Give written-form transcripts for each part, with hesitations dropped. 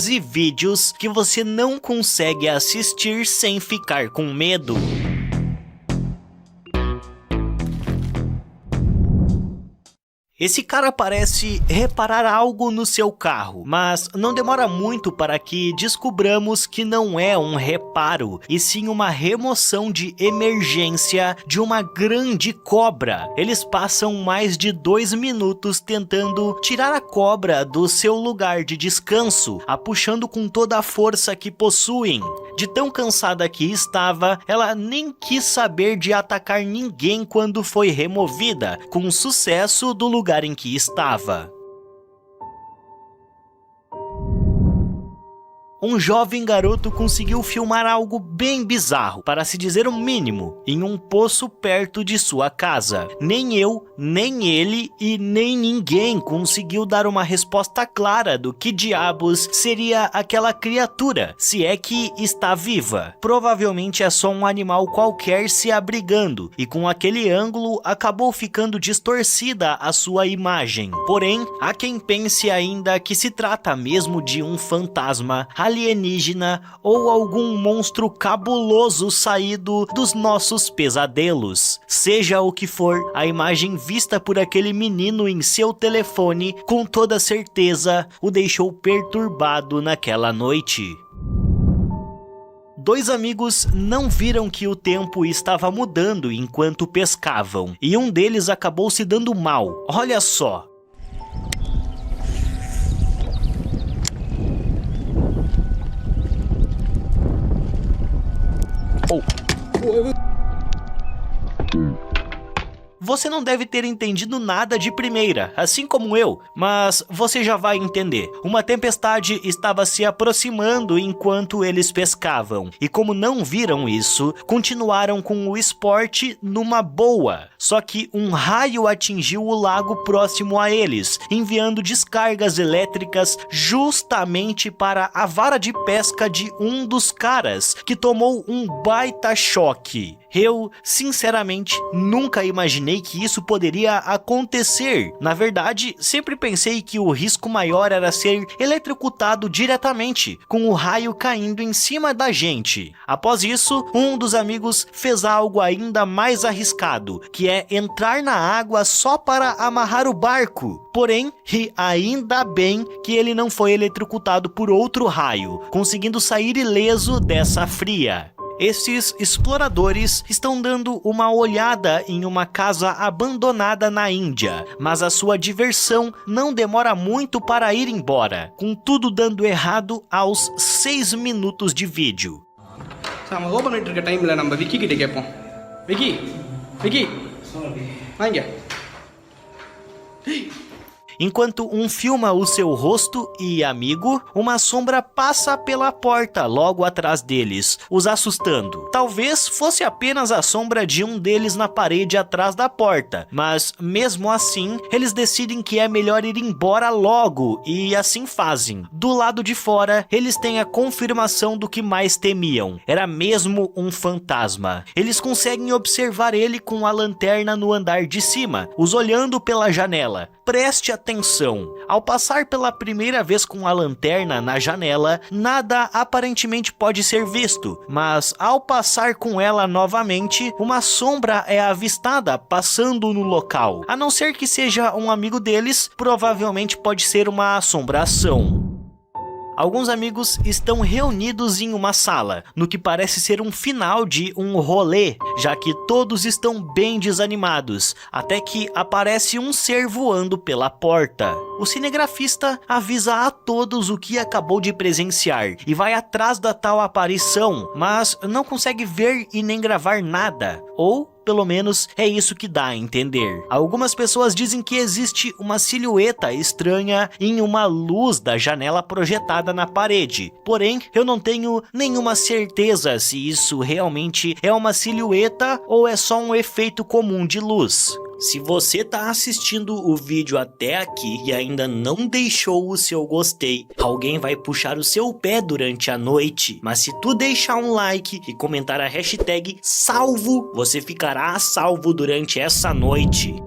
e vídeos que você não consegue assistir sem ficar com medo. Esse cara parece reparar algo no seu carro, mas não demora muito para que descobramos que não é um reparo, e sim uma remoção de emergência de uma grande cobra. Eles passam mais de 2 minutos tentando tirar a cobra do seu lugar de descanso, a puxando com toda a força que possuem. De tão cansada que estava, ela nem quis saber de atacar ninguém quando foi removida, com sucesso do lugar em que estava. Um jovem garoto conseguiu filmar algo bem bizarro, para se dizer o mínimo, em um poço perto de sua casa. Nem eu, nem ele e nem ninguém conseguiu dar uma resposta clara do que diabos seria aquela criatura, se é que está viva. Provavelmente é só um animal qualquer se abrigando, e com aquele ângulo acabou ficando distorcida a sua imagem. Porém, há quem pense ainda que se trata mesmo de um fantasma alienígena ou algum monstro cabuloso saído dos nossos pesadelos. Seja o que for, a imagem vista por aquele menino em seu telefone com toda certeza o deixou perturbado naquela noite. 2 amigos não viram que o tempo estava mudando enquanto pescavam, e um deles acabou se dando mal. Olha só. Você não deve ter entendido nada de primeira, assim como eu, mas você já vai entender. Uma tempestade estava se aproximando enquanto eles pescavam, e como não viram isso, continuaram com o esporte numa boa. Só que um raio atingiu o lago próximo a eles, enviando descargas elétricas justamente para a vara de pesca de um dos caras, que tomou um baita choque. Eu, sinceramente, nunca imaginei que isso poderia acontecer. Na verdade, sempre pensei que o risco maior era ser eletrocutado diretamente, com o raio caindo em cima da gente. Após isso, um dos amigos fez algo ainda mais arriscado, que é entrar na água só para amarrar o barco. Porém, e ainda bem que ele não foi eletrocutado por outro raio, conseguindo sair ileso dessa fria. Esses exploradores estão dando uma olhada em uma casa abandonada na Índia, mas a sua diversão não demora muito para ir embora, com tudo dando errado aos 6 minutos de vídeo. Enquanto um filma o seu rosto e amigo, uma sombra passa pela porta logo atrás deles, os assustando. Talvez fosse apenas a sombra de um deles na parede atrás da porta, mas mesmo assim, eles decidem que é melhor ir embora logo e assim fazem. Do lado de fora, eles têm a confirmação do que mais temiam. Era mesmo um fantasma. Eles conseguem observar ele com a lanterna no andar de cima, os olhando pela janela. Preste atenção, ao passar pela primeira vez com a lanterna na janela, nada aparentemente pode ser visto, mas ao passar com ela novamente, uma sombra é avistada passando no local. A não ser que seja um amigo deles, provavelmente pode ser uma assombração. Alguns amigos estão reunidos em uma sala, no que parece ser um final de um rolê, já que todos estão bem desanimados, até que aparece um ser voando pela porta. O cinegrafista avisa a todos o que acabou de presenciar e vai atrás da tal aparição, mas não consegue ver e nem gravar nada, ou pelo menos é isso que dá a entender. Algumas pessoas dizem que existe uma silhueta estranha em uma luz da janela projetada na parede. Porém, eu não tenho nenhuma certeza se isso realmente é uma silhueta ou é só um efeito comum de luz. Se você tá assistindo o vídeo até aqui e ainda não deixou o seu gostei, alguém vai puxar o seu pé durante a noite. Mas se tu deixar um like e comentar a hashtag salvo, você ficará a salvo durante essa noite.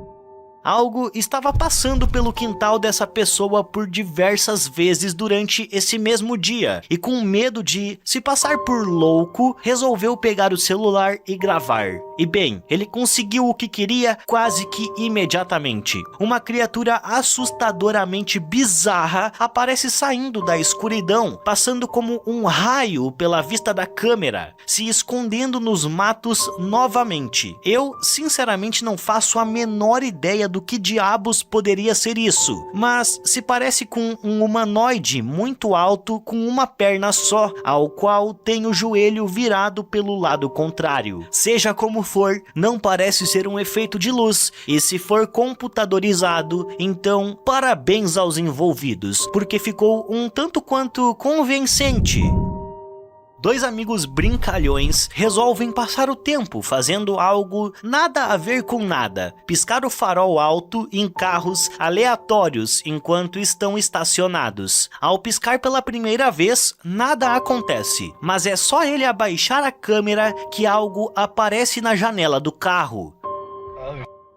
Algo estava passando pelo quintal dessa pessoa por diversas vezes durante esse mesmo dia, e com medo de se passar por louco, resolveu pegar o celular e gravar. E bem, ele conseguiu o que queria quase que imediatamente. Uma criatura assustadoramente bizarra aparece saindo da escuridão, passando como um raio pela vista da câmera, se escondendo nos matos novamente. Eu, sinceramente, não faço a menor ideia do que diabos poderia ser isso, mas se parece com um humanoide muito alto com uma perna só, ao qual tem o joelho virado pelo lado contrário. Seja como for, não parece ser um efeito de luz, e se for computadorizado, então parabéns aos envolvidos, porque ficou um tanto quanto convincente. Dois amigos brincalhões resolvem passar o tempo fazendo algo nada a ver com nada. Piscar o farol alto em carros aleatórios enquanto estão estacionados. Ao piscar pela primeira vez, nada acontece, mas é só ele abaixar a câmera que algo aparece na janela do carro.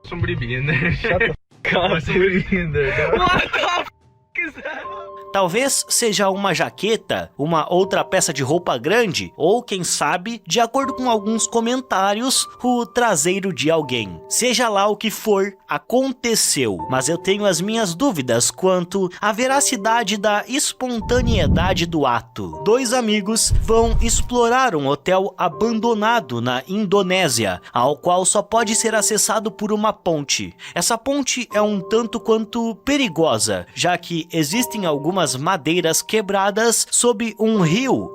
Somebody be in there. Shut the f*** up. Somebody be in there. What the f*** is that? Talvez seja uma jaqueta, uma outra peça de roupa grande, ou quem sabe, de acordo com alguns comentários, o traseiro de alguém. Seja lá o que for, aconteceu, mas eu tenho as minhas dúvidas quanto à veracidade da espontaneidade do ato. Dois amigos vão explorar um hotel abandonado na Indonésia, ao qual só pode ser acessado por uma ponte. Essa ponte é um tanto quanto perigosa, já que existem algumas madeiras quebradas sob um rio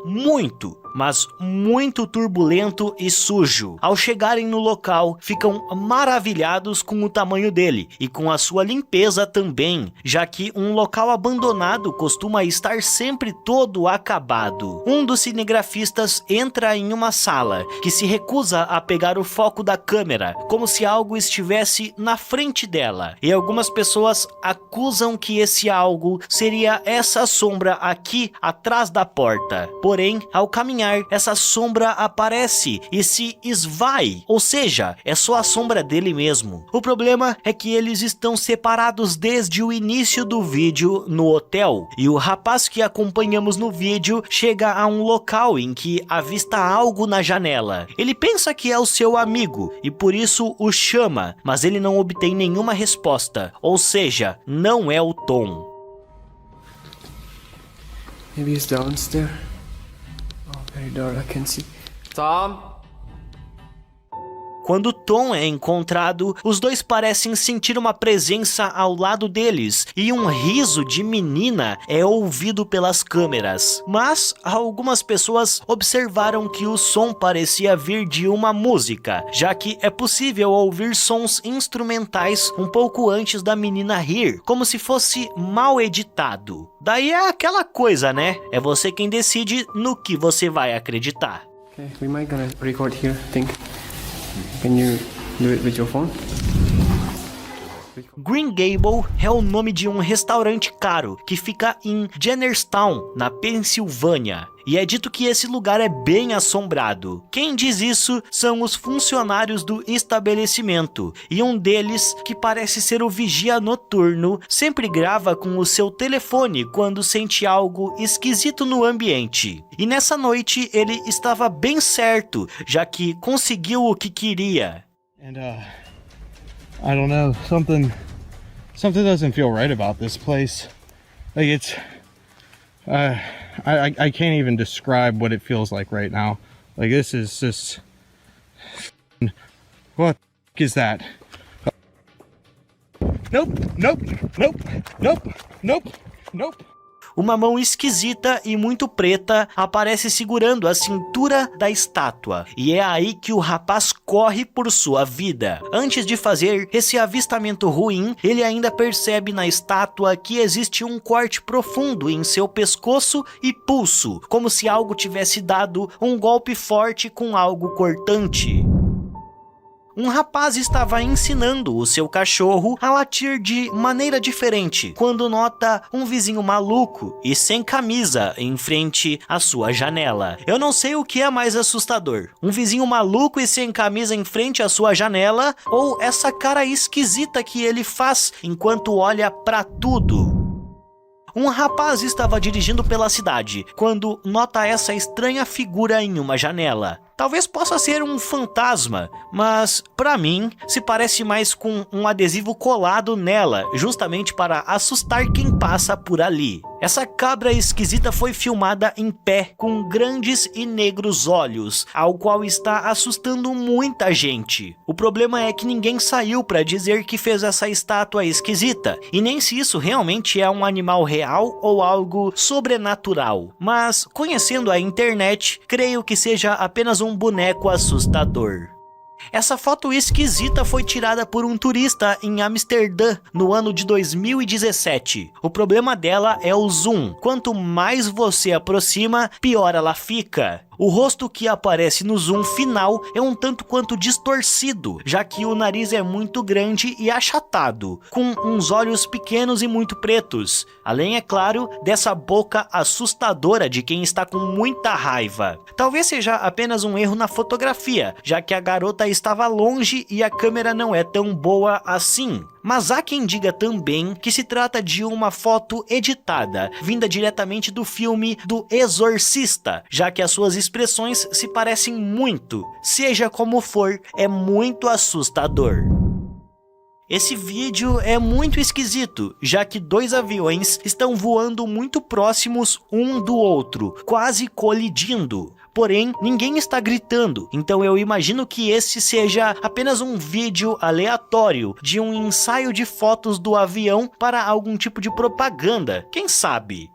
mas muito turbulento e sujo. Ao chegarem no local, ficam maravilhados com o tamanho dele e com a sua limpeza também, já que um local abandonado costuma estar sempre todo acabado. Um dos cinegrafistas entra em uma sala que se recusa a pegar o foco da câmera, como se algo estivesse na frente dela, e algumas pessoas acusam que esse algo seria essa sombra aqui atrás da porta. Porém, ao caminhar, essa sombra aparece e se esvai, ou seja, é só a sombra dele mesmo. O problema é que eles estão separados desde o início do vídeo no hotel, e o rapaz que acompanhamos no vídeo chega a um local em que avista algo na janela. Ele pensa que é o seu amigo e por isso o chama, mas ele não obtém nenhuma resposta, ou seja, não é o Tom. Maybe he's downstairs. Oh, very dark, I can see. Tom? Quando Tom é encontrado, os dois parecem sentir uma presença ao lado deles e um riso de menina é ouvido pelas câmeras. Mas algumas pessoas observaram que o som parecia vir de uma música, já que é possível ouvir sons instrumentais um pouco antes da menina rir, como se fosse mal editado. Daí é aquela coisa, né? É você quem decide no que você vai acreditar. Okay, we might gonna record here, I think. Can you do it with your phone? Green Gable é o nome de um restaurante caro que fica em Jennerstown, na Pensilvânia. E é dito que esse lugar é bem assombrado. Quem diz isso são os funcionários do estabelecimento, e um deles, que parece ser o vigia noturno, sempre grava com o seu telefone quando sente algo esquisito no ambiente. E nessa noite ele estava bem certo, já que conseguiu o que queria. And I don't know, something doesn't feel right about this place. Like it's I can't even describe what it feels like right now. Like this is just, what the is that? Nope. Uma mão esquisita e muito preta aparece segurando a cintura da estátua, e é aí que o rapaz corre por sua vida. Antes de fazer esse avistamento ruim, ele ainda percebe na estátua que existe um corte profundo em seu pescoço e pulso, como se algo tivesse dado um golpe forte com algo cortante. Um rapaz estava ensinando o seu cachorro a latir de maneira diferente quando nota um vizinho maluco e sem camisa em frente à sua janela. Eu não sei o que é mais assustador, um vizinho maluco e sem camisa em frente à sua janela ou essa cara esquisita que ele faz enquanto olha pra tudo. Um rapaz estava dirigindo pela cidade quando nota essa estranha figura em uma janela. Talvez possa ser um fantasma, mas para mim se parece mais com um adesivo colado nela, justamente para assustar quem passa por ali. Essa cabra esquisita foi filmada em pé, com grandes e negros olhos, ao qual está assustando muita gente. O problema é que ninguém saiu para dizer que fez essa estátua esquisita, e nem se isso realmente é um animal real ou algo sobrenatural. Mas, conhecendo a internet, creio que seja apenas um boneco assustador. Essa foto esquisita foi tirada por um turista em Amsterdã no ano de 2017. O problema dela é o zoom. Quanto mais você aproxima, pior ela fica. O rosto que aparece no zoom final é um tanto quanto distorcido, já que o nariz é muito grande e achatado, com uns olhos pequenos e muito pretos. Além, é claro, dessa boca assustadora de quem está com muita raiva. Talvez seja apenas um erro na fotografia, já que a garota estava longe e a câmera não é tão boa assim. Mas há quem diga também que se trata de uma foto editada, vinda diretamente do filme do Exorcista, já que as suas expressões se parecem muito. Seja como for, é muito assustador. Esse vídeo é muito esquisito, já que dois aviões estão voando muito próximos um do outro, quase colidindo. Porém, ninguém está gritando, então eu imagino que esse seja apenas um vídeo aleatório de um ensaio de fotos do avião para algum tipo de propaganda, quem sabe?